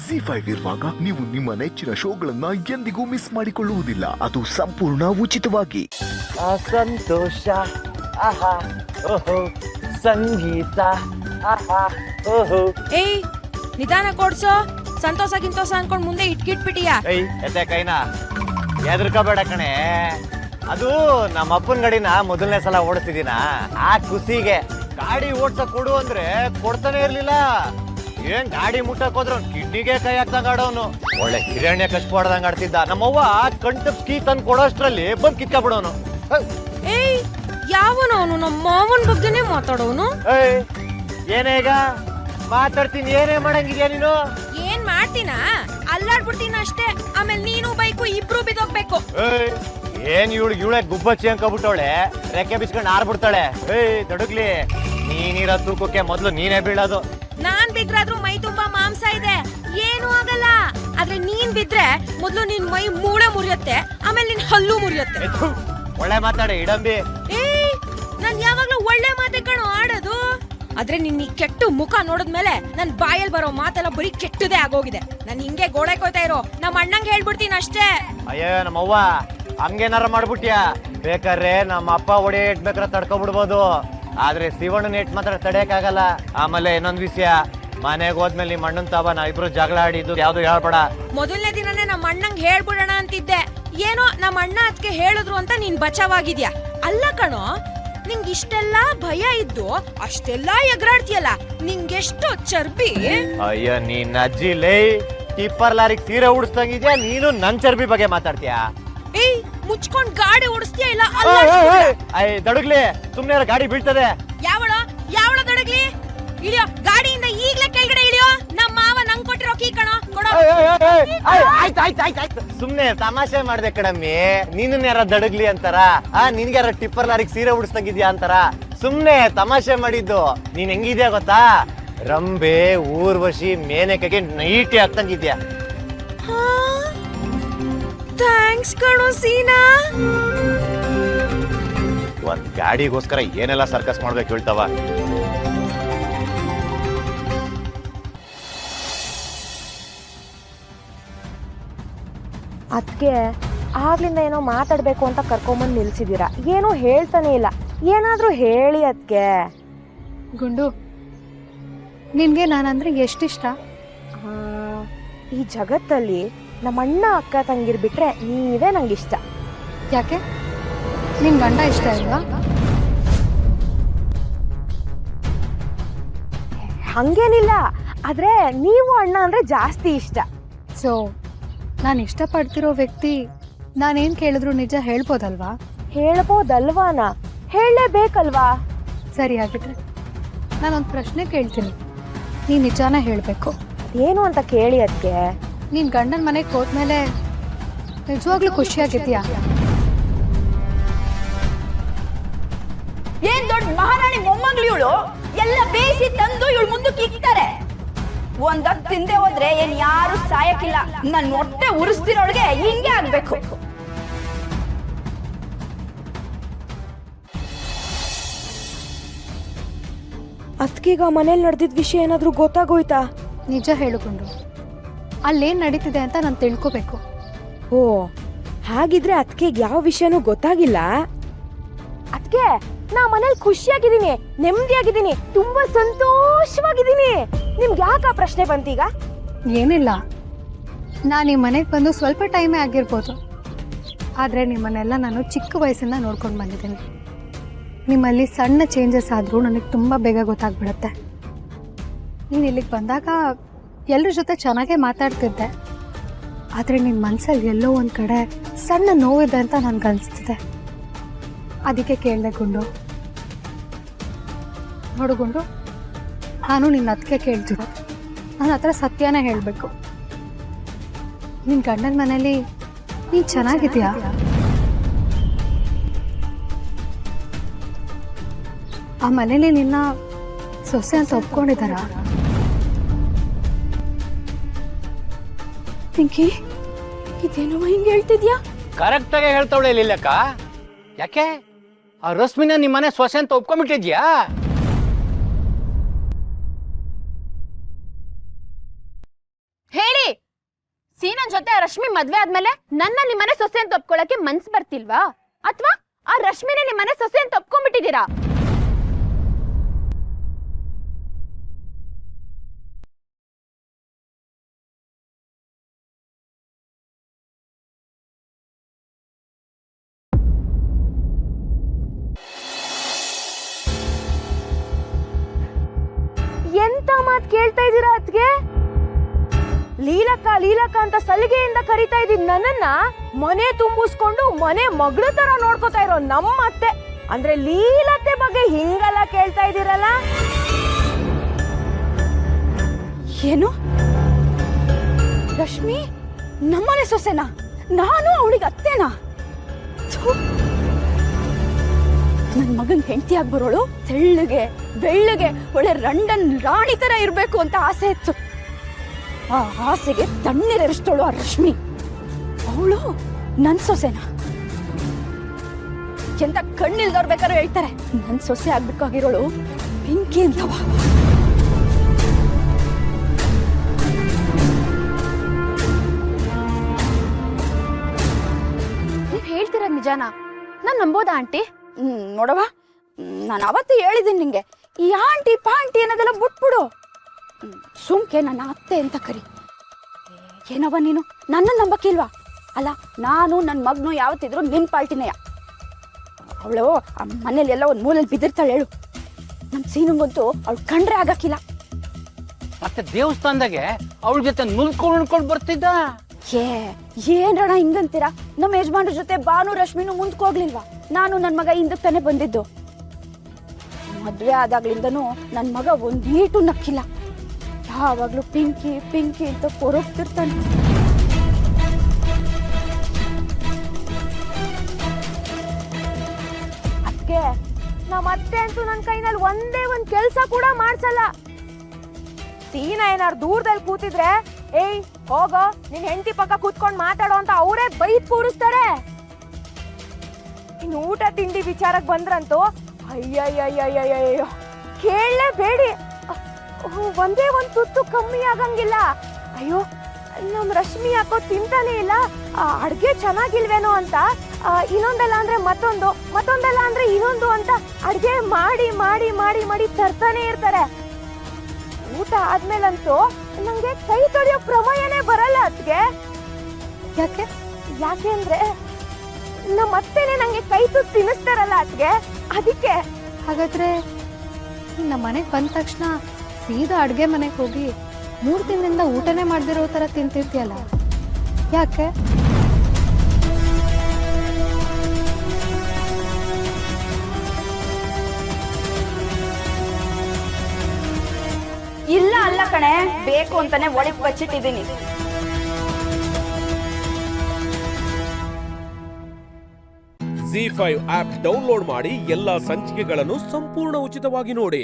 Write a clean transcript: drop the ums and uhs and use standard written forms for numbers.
ಜಿ5 ಇರುವಾಗ ನೀವು ನಿಮ್ಮ ನೆಚ್ಚಿನ ಶೋಗಳನ್ನ ಎಂದಿಗೂ ಮಿಸ್ ಮಾಡಿಕೊಳ್ಳುವುದಿಲ್ಲ. ಅದು ಸಂಪೂರ್ಣ ಉಚಿತವಾಗಿ. ಸಂತೋಷ ಆಹಾ ಓಹೋ ಸಂಗೀತ ಆಹಾ ಓಹೋ. ಏಯ್ ನಿಧಾನ ಕೊಡ್ಸೋ. ಸಂತೋಷ ಗಿಂತೋಷ ಅನ್ಕೊಂಡ್ ಮುಂದೆ ಇಟ್ಕಿಟ್ಬಿಟ್ಟಿಯಾ? ಏಯ್ ಎತ್ತೆ ಕೈನಾ ಎದ್ರಕೋಬೇಡ ಕಣೆ. ಅದು ನಮ್ಮ ಅಪ್ಪನ ಗಾಡಿನ ಮೊದಲನೇ ಸಲ ಓಡಿಸಿದೀನ. ಆ ಖುಷಿಗೆ ಗಾಡಿ ಓಡ್ಸಕ್ ಕೊಡು ಅಂದ್ರೆ ಕೊಡ್ತಾನೆ ಇರ್ಲಿಲ್ಲ. ಏನ್ ಗಾಡಿ ಮುಟ್ಟಕ್ ಹೋದ್ರ ಕಿಡ್ನಿಗೆ ಕೈ ಹಾಕ್ದಂಗ ಆಡೋನು. ಒಳ್ಳೆ ಹಿರಣ್ಯ ಕಷ್ಟ ಹೊಡ್ದಂಗ ಆಡ್ತಿದ್ದ. ನಮ್ಮವ್ವ ಕಂಟಪ್ ಕೀ ತಂದ್ ಕೊಡೋಷ್ಟ್ರಲ್ಲಿ ಬಂದ್ ಕಿತ್ಕೊಂಡ್ಬಿಡೋನು. ಏಯ್ ಯಾವನವನು? ನಮ್ಮ ಮಾವನ್ ಬಗ್ಗೆನೇ ಮಾತಾಡೋನು. ಏಯ್ ಏನೇ ಈಗ ಮಾತಾಡ್ತೀನಿ, ಏನೇ ಮಾಡಂಗಿದ್ಯಾ ನೀನು? ಏನ್ ಮಾಡ್ತೀನ? ಅಲ್ಲಾಡ್ಬಿಡ್ತೀನ ಅಷ್ಟೇ. ಆಮೇಲೆ ನೀನು ಬೈಕು ಇಬ್ರು ಬಿದ್ದೋಗ್ಬೇಕು. ಏನ್ ಇವಳೆ ಗುಬ್ಬಚ್ಚಿ ಅನ್ಕೋಬಿಟ್ಟವಳೆ, ರೆಕ್ಕೆ ಬಿಚ್ಕೊಂಡು ಆರ್ಬಿಡ್ತಾಳೆ. ದೊಡಗ್ಲಿ ನೀನಿರೋ ತೂಕಕ್ಕೆ ಮೊದ್ಲು ನೀನೇ ಬೀಳೋದು. ನಾನ್ ಬಿದ್ರಾದ್ರೂ ಮೈ ತುಂಬಾ ಮಾಂಸ ಇದೆ, ಏನು ಆಗಲ್ಲ. ಆದ್ರೆ ನೀನ್ ಬಿದ್ರೆ ಮೊದ್ಲು ನಿನ್ ಮೈ ಮೂಳೆ ಮುರಿಯತ್ತೆ, ಆಮೇಲೆ ನಿನ್ ಹಲ್ಲು ಮುರಿಯತ್ತೆ. ಒಳ್ಳೆ ಮಾತಾಡೆ ಇಡಂಬಿ. ಏಯ್ ನಾನ್ ಯಾವಾಗ್ಲೂ ಒಳ್ಳೆ ಮಾತೆ ಕಣೋ ಆಡೋದು. ಆದ್ರೆ ನಿನ್ ಈ ಕೆಟ್ಟು ಮುಖ ನೋಡಿದ್ಮೇಲೆ ನನ್ ಬಾಯಲ್ಲಿ ಬರೋ ಮಾತೆಲ್ಲ ಬರೀ ಕೆಟ್ಟದೇ ಆಗೋಗಿದೆ. ನಾನ್ ಹಿಂಗೆ ಗೋಡೆ ಕೊಯ್ತಾ ಇರೋ ನಮ್ಮ ಅಣ್ಣಂಗೆ ಹೇಳ್ಬಿಡ್ತೀನಿ ಅಷ್ಟೇ. ಅಯ್ಯೋ ನಮ್ಮವ್ವ ಹಂಗೇನಾರ ಮಾಡ್ಬಿಟ್ಯಾ? ಬೇಕಾದ್ರೆ ನಮ್ಮ ಅಪ್ಪ ಹೊಡೆ ಏಟ್ ಬೇಕಾದ್ರೆ ತಡ್ಕೊಬಿಡ್ಬೋದು, ಆದ್ರೆ ಶಿವಣ್ಣನ ಏಟ್ ಮಾತ್ರ ತಡೆಯಕ್ಕಾಗಲ್ಲ. ಆಮೇಲೆ ಇನ್ನೊಂದ್ ವಿಷಯ, ಮನೆಗೆ ಹೋದ್ಮೇಲೆ ನಿಮ್ಮ ಅಣ್ಣನ್ ತಾವ ನಾ ಇಬ್ರು ಜಗಳ ಆಡಿದ್ದು ಯಾವ್ದು ಹೇಳ್ಬೇಡ. ಮೊದಲನೇ ದಿನನೇ ನಮ್ಮ ಅಣ್ಣಂಗೆ ಹೇಳ್ಬಿಡೋಣ ಅಂತಿದ್ದೆ. ಏನೋ ನಮ್ಮ ಅಣ್ಣ ಅದಕ್ಕೆ ಹೇಳಿದ್ರು ಅಂತ ನೀನ್ ಬಚಾವಾಗಿದ್ಯಾ. ಅಲ್ಲ ಕಣೋ, ನಿಂಗ್ ಇಷ್ಟೆಲ್ಲ ಭಯ ಇದ್ದು ಅಷ್ಟೆಲ್ಲ ಎಗರಾಡ್ತಿಯಲ್ಲ, ನಿಂಗೆಷ್ಟು ಚರ್ಬಿ. ಅಯ್ಯ ನೀನ್ ಅಜ್ಜಿ ಲೇ, ಟಿಪ್ಪರ್ ಲಾರಿಗೆ ಸೀರೆ ಉಡಿಸ್ದಂಗಿದ್ಯಾ ನೀನು ನನ್ ಚರ್ಬಿ ಬಗ್ಗೆ ಮಾತಾಡ್ತೀಯಾ? ಏಯ್ ಮುಚ್ಕೊಂಡ್ ಗಾಡಿ ಓಡಿಸ್ತೀಯ ಇಲ್ಲ? ಅಯ್ಯ ದಡುಗ್ಲಿ ಸುಮ್ನೆ ಗಾಡಿ ಬೀಳ್ತದೆ. ಯಾವಳ ದಡಗ್ಲಿ? ಇಳಿಯೋ ಗಾಡಿಯಿಂದ ಈಗ್ಲೇ ಕೆಳಗಡೆ ಇಳಿಯೋ. ನಮ್ಮ ಮಾವ ನಂಗ್ ಕೊಟ್ಟಿರೋ ಕೀ ಕಣೋ, ಕೊಡೋ. ಆಯ್ತು ಸುಮ್ನೆ ತಮಾಷೆ ಮಾಡ್ದೆ ಕಣಮ್ಮಿ. ನೀನು ಯಾರ ದಡಗ್ಲಿ ಅಂತಾರ? ನಿನ್ಗ್ಯಾರ ಟಿಪ್ಪರ್ ಲಾರಿಗೆ ಸೀರೆ ಉಡಿಸ್ದಂಗಿದ್ಯಾ ಅಂತಾರ? ಸುಮ್ನೆ ತಮಾಷೆ ಮಾಡಿದ್ದು. ನೀನ್ ಹೆಂಗಿದ್ಯಾ ಗೊತ್ತಾ? ರಂಬೆ ಊರ್ವಶಿ ಮೇನಕೆಗೆ ನೈಟಿ ಆಗ್ತಂಗಿದ್ಯಾ. ಥ್ಯಾಂಕ್ಸ್ ಕಣೋ ಸೀನಾ. ಒಂದ್ ಗಾಡಿಗೋಸ್ಕರ ಏನೆಲ್ಲ ಸರ್ಕಸ್ ಮಾಡ್ಬೇಕು ಹೇಳ್ತಾವ. ಅದಕ್ಕೆ ಆಗ್ಲಿಂದ ಏನೋ ಮಾತಾಡ್ಬೇಕು ಅಂತ ಕರ್ಕೊಂಬಂದು ನಿಲ್ಸಿದ್ದೀರಾ, ಏನೋ ಹೇಳ್ತಾನೆ ಇಲ್ಲ. ಏನಾದ್ರೂ ಹೇಳಿ ಅದಕ್ಕೆ. ಗುಂಡು, ನಿನ್ಗೆ ನಾನಂದ್ರೆ ಎಷ್ಟಿಷ್ಟ? ಈ ಜಗತ್ತಲ್ಲಿ ನಮ್ಮ ಅಣ್ಣ ಅಕ್ಕ ತಂಗಿರ್ ಬಿಟ್ರೆ ನೀವೇ ನಂಗಿಷ್ಟ. ಯಾಕೆ ನಿನ್ ಗಂಡ ಇಷ್ಟ ಇಲ್ವಾ? ಹಂಗೇನಿಲ್ಲ, ಆದ್ರೆ ನೀವು ಅಣ್ಣ ಅಂದ್ರೆ ಜಾಸ್ತಿ ಇಷ್ಟ. ಸೊ ನಾನು ಇಷ್ಟಪಡ್ತಿರೋ ವ್ಯಕ್ತಿ ನಾನೇನ್ ಕೇಳಿದ್ರು ನಿಜ ಹೇಳ್ಬೋದಲ್ವಾ? ಹೇಳ್ಬೋದಲ್ವಾನ? ಹೇಳಲೇಬೇಕಲ್ವಾ? ಸರಿ ಆಗಿದ್ರೆ ನಾನೊಂದು ಪ್ರಶ್ನೆ ಕೇಳ್ತೀನಿ, ನೀನ್ ನಿಜಾನ ಹೇಳ್ಬೇಕು. ಏನು ಅಂತ ಕೇಳಿ ಅದಕ್ಕೆ. ನೀನ್ ಗಂಡನ ಮನೆಗೆ ಹೋದ್ಮೇಲೆ ನಿಜವಾಗ್ಲೂ ಖುಷಿಯಾಗಿದ್ಯಾ? ಏನ್ ದೊಡ್ಡ ಮಹಾರಾಣಿ ಮೊಮ್ಮಗಳು ಇವಳು. ಎಲ್ಲ ಬೇಯಿಸಿ ತಂದು ಇವಳು ಮುಂದಕ್ಕೆ ಇಕ್ತಾರೆ. ಒಂದಕ್ ತಿಂದೆ ಹೋದ್ರೆ ಏನ್ ಯಾರು ಸಾಯಕ್ಕಿಲ್ಲ. ನನ್ ಹೊಟ್ಟೆ ಉರಿಸ್ತಿರೋಳ್ಗೆ ಹಿಂಗೆ ಆಗ್ಬೇಕು. ಅದಕ್ಕೀಗ ಮನೇಲಿ ನಡೆದಿದ್ದ ವಿಷಯ ಏನಾದ್ರೂ ಗೊತ್ತಾಗೋಯ್ತಾ? ನಿಜ ಹೇಳಿಕೊಂಡು ಅಲ್ಲೇನ್ ನಡೀತಿದೆ ಅಂತ ನಾನು ತಿಳ್ಕೊಬೇಕು. ಓ ಹಾಗಿದ್ರೆ ಅದಕ್ಕೆ ಯಾವ ವಿಷಯನೂ ಗೊತ್ತಾಗಿಲ್ಲ. ಅದಕ್ಕೆ ನಾ ಮನೇಲಿ ಖುಷಿಯಾಗಿದ್ದೀನಿ, ನೆಮ್ಮದಿಯಾಗಿದ್ದೀನಿ, ತುಂಬಾ ಸಂತೋಷವಾಗಿದ್ದೀನಿ. ನಿಮ್ಗೆ ಯಾಕೆ ಆ ಪ್ರಶ್ನೆ ಬಂತೀಗ? ಏನಿಲ್ಲ, ನಾನು ಈ ಮನೆಗೆ ಬಂದು ಸ್ವಲ್ಪ ಟೈಮೇ ಆಗಿರ್ಬೋದು, ಆದರೆ ನಿಮ್ಮನ್ನೆಲ್ಲ ನಾನು ಚಿಕ್ಕ ವಯಸ್ಸಿಂದ ನೋಡ್ಕೊಂಡು ಬಂದಿದ್ದೀನಿ. ನಿಮ್ಮಲ್ಲಿ ಸಣ್ಣ ಚೇಂಜಸ್ ಆದರೂ ನನಗೆ ತುಂಬ ಬೇಗ ಗೊತ್ತಾಗ್ಬಿಡುತ್ತೆ. ನೀನು ಇಲ್ಲಿಗೆ ಬಂದಾಗ ಎಲ್ಲರ ಜೊತೆ ಚೆನ್ನಾಗೇ ಮಾತಾಡ್ತಿದ್ದೆ, ಆದರೆ ನಿನ್ನ ಮನಸ್ಸಲ್ಲಿ ಎಲ್ಲೋ ಒಂದು ಕಡೆ ಸಣ್ಣ ನೋವಿದೆ ಅಂತ ನನಗನ್ನಿಸ್ತಿದೆ. ಅದಕ್ಕೆ ಕೇಳಿದೆ ಗುಂಡು. ನೋಡು ಗುಂಡು, ನಾನು ನಿನ್ನ ಅದಕ್ಕೆ ಕೇಳ್ತಿರೋ, ನನ್ನ ಹತ್ರ ಸತ್ಯನೇ ಹೇಳಬೇಕು. ನಿನ್ನ ಗಂಡನ ಮನೇಲಿ ನೀನು ಚೆನ್ನಾಗಿದೆಯಾ? ಆ ಮನೇಲಿ ನಿನ್ನ ಸೊಸೆ ಅಂತ ಒಪ್ಕೊಂಡಿದ್ದಾರ? ಪಿಂಕಿ, ಇದೇನೋ ಹಿಂಗೆ ಹೇಳ್ತಿದ್ಯಾ? ಕರೆಕ್ಟ್ ಆಗಿ ಹೇಳ್ತಾವಳೆ ಇಲ್ಲಕ್ಕ. ಯಾಕೆ ಆ ರಶ್ಮಿನ ನಿಮ್ಮನೆ ಸೊಸೆ ಅಂತ ಒಪ್ಕೊಂಡ್ಬಿಟ್ಟಿದ್ಯಾ? ಹೇಳಿ ಸೀನನ್ ಜೊತೆ ಆ ರಶ್ಮಿ ಮದ್ವೆ ಆದ್ಮೇಲೆ ನನ್ನ ನಿಮ್ಮನೆ ಸೊಸೆ ಅಂತ ಒಪ್ಕೊಳಕ್ಕೆ ಮನ್ಸ್ ಬರ್ತಿಲ್ವಾ? ಅಥವಾ ಆ ರಶ್ಮಿನೇ ನಿಮ್ಮನೆ ಸೊಸೆ ಅಂತ ಒಪ್ಕೊಂಡ್ಬಿಟ್ಟಿದ್ದೀರಾ? ಎಂತ ಮಾತ್ ಕೇಳ್ತಾ ಇದ್ದೀರಾ ಅತ್ಗೆ? ಲೀಲಕ್ಕ ಲೀಲಕ್ಕ ಅಂತ ಸಲಿಗೆಯಿಂದ ಕರಿತಾ ಇದ್ದೀನಿ ನನ್ನನ್ನ ಮನೆ ತುಂಬಿಸ್ಕೊಂಡು ಮನೆ ಮಗಳ ತರ ನೋಡ್ಕೋತಾ ಇರೋ ನಮ್ಮ ಅತ್ತೆ ಅಂದ್ರೆ ಲೀಲತ್ತೆ ಬಗ್ಗೆ ಹಿಂಗೆಲ್ಲ ಕೇಳ್ತಾ ಇದ್ದೀರಲ್ಲ? ಏನು ರಶ್ಮಿ ನಮ್ಮನೆ ಸೊಸೆನಾ? ನಾನು ಅವಳಿಗೆ ಅತ್ತೇನಾ? ನನ್ನ ಮಗನ್ ಹೆಂಡತಿ ಆಗಿ ಬರೋಳು ತೆಳ್ಳಗೆ ಬೆಳ್ಳಗೆ ಒಳ್ಳೆ ರಂಡನ್ ರಾಣಿ ತರ ಇರ್ಬೇಕು ಅಂತ ಆಸೆ ಇತ್ತು. ಆ ಆಸೆಗೆ ತಣ್ಣೀರೆರಿಸ್ತೋಳು ಆ ರಶ್ಮಿ. ಅವಳು ನನ್ ಸೊಸೆನಾ? ಎಂತ ಕಣ್ಣಿಲ್ದವ್ರು ಬೇಕಾದ್ರೂ ಹೇಳ್ತಾರೆ ನನ್ ಸೊಸೆ ಆಗ್ಬೇಕಾಗಿರೋಳು ಪಿಂಕಿ ಅಂತವ. ನೀವ್ ಹೇಳ್ತಿರೋದ್ ನಿಜಾನಾ? ನಾನ್ ನಂಬೋದಾ ಆಂಟಿ? ನೋಡವ, ನಾನು ಅವತ್ತು ಹೇಳಿದ್ದೀನಿ ನಿಂಗೆ, ಈ ಆಂಟಿ ಪಾಂಟಿ ಅನ್ನೋದೆಲ್ಲ ಬಿಟ್ಬಿಡು. ಸುಮ್ಕೆ ನನ್ನ ಅತ್ತೆ ಅಂತ ಕರಿ. ಏನವ ನೀನು ನನ್ನ ನಂಬಕ್ಕಿಲ್ವಾ? ಅಲ್ಲ, ನಾನು ನನ್ನ ಮಗನು ಯಾವತ್ತಿದ್ರು ನಿನ್ ಪಾಲ್ಟಿನೆಯ. ಅವಳು ಆ ಮನೇಲಿ ಎಲ್ಲ ಒಂದು ಮೂಲೆಯಲ್ಲಿ ಬಿದ್ದಿರ್ತಾಳೆ. ಹೇಳು, ನಮ್ಮ ಸೀನುಂಗಂತೂ ಅವಳು ಕಂಡ್ರೆ ಆಗಕ್ಕಿಲ್ಲ. ಮತ್ತೆ ದೇವಸ್ಥಾನದಾಗೆ ಅವಳ ಜೊತೆ ನುಲ್ಕೊಂಡು ಬರ್ತಿದ್ದ. ಏನಣ್ಣ ಹಿಂಗಂತೀರಾ? ನಮ್ಮ ಯಜಮಾನ್ರ ಜೊತೆ ಬಾನು ರಶ್ಮಿನೂ ಮುಂದಕ್ಕೆ ಹೋಗ್ಲಿಲ್ವಾ? ನಾನು ನನ್ನ ಮಗ ಹಿಂದಕ್ಕೆ ತಾನೇ ಬಂದಿದ್ದು. ಮದ್ವೆ ಆದಾಗ್ಲಿಂದನೂ ನನ್ನ ಮಗ ಒಂದೀಟು ನಕ್ಕಿಲ್ಲ. ಯಾವಾಗ್ಲೂ ಪಿಂಕಿ ಪಿಂಕಿ ಅಂತ ಕೊರಗ್ತಿರ್ತಾನೆ. ಅದಕ್ಕೆ ನಮ್ಮ ಅತ್ತೆ ಅಂತೂ ನನ್ನ ಕೈನಲ್ಲಿ ಒಂದೇ ಒಂದ್ ಕೆಲ್ಸ ಕೂಡ ಮಾಡ್ಸಲ್ಲ. ಸೀನಾ ಏನಾರು ದೂರದಲ್ಲಿ ಕೂತಿದ್ರೆ, ಏಯ್ ಹೋಗೋ ನಿನ್ ಹೆಂಡತಿ ಪಕ್ಕ ಕೂತ್ಕೊಂಡು ಮಾತಾಡೋ ಅಂತ ಅವರೇ ಬೈದ್ ಕೂರಿಸ್ತಾರೆ. ಇನ್ನು ಊಟ ತಿಂಡಿ ವಿಚಾರಕ್ಕೆ ಬಂದ್ರಂತೂ ಅಯ್ಯಯ್ಯಯ್ಯಯ್ಯಯ್ಯೋ ಕೇಳಲೇಬೇಡಿ. ಒಂದೇ ಒಂದ್ ತುತ್ತು ಕಮ್ಮಿ ಆಗಂಗಿಲ್ಲ. ಅಯ್ಯೋ ನಮ್ ರಶ್ಮಿ ಯಾಕೋ ತಿಂತಾನೆ ಇಲ್ಲ, ಅಡ್ಗೆ ಚೆನ್ನಾಗಿಲ್ವೇನೋ ಅಂತ ಇನ್ನೊಂದಲ್ಲ ಅಂದ್ರೆ ಮತ್ತೊಂದು, ಮತ್ತೊಂದಲ್ಲ ಅಂದ್ರೆ ಇನ್ನೊಂದು ಅಂತ ಅಡ್ಗೆ ಮಾಡಿ ಮಾಡಿ ಮಾಡಿ ಮಾಡಿ ತರ್ತಾನೆ ಇರ್ತಾರೆ. ಊಟ ಆದ್ಮೇಲಂತೂ ನಂಗೆ ಕೈ ತೊಳೆಯೋ ಪ್ರಮೇಯನೇ ಬರಲ್ಲ ಅದ್ಗೆ. ಯಾಕೆ? ಯಾಕೆ ಅಂದ್ರೆ ನಮ್ಮ ಅತ್ತೆನೆ ನಂಗೆ ಕೈ ತುತ್ತು ತಿನ್ನಿಸ್ತಾರಲ್ಲ ಅದ್ಗೆ, ಅದಕ್ಕೆ. ಹಾಗಾದ್ರೆ ನಮ್ಮ ಮನೆಗೆ ಬಂದ ತಕ್ಷಣ ಸೀದಾ ಅಡ್ಗೆ ಮನೆಗೆ ಹೋಗಿ 3 ದಿನದಿಂದ ಊಟನೇ ಮಾಡ್ದಿರೋ ತರ ತಿಂತಿರ್ತೀಯಲ್ಲ, ಯಾಕೆ? ಇಲ್ಲ ಅಲ್ಲ ಕಣೆ, ಬೇಕು ಅಂತಾನೆ ಒಳಗೆ ಬಚ್ಚಿಟ್ಟಿದ್ದೀನಿ. ZEE5 ಆಪ್ ಡೌನ್ಲೋಡ್ ಮಾಡಿ ಎಲ್ಲಾ ಸಂಚಿಕೆಗಳನ್ನು ಸಂಪೂರ್ಣ ಉಚಿತವಾಗಿ ನೋಡಿ.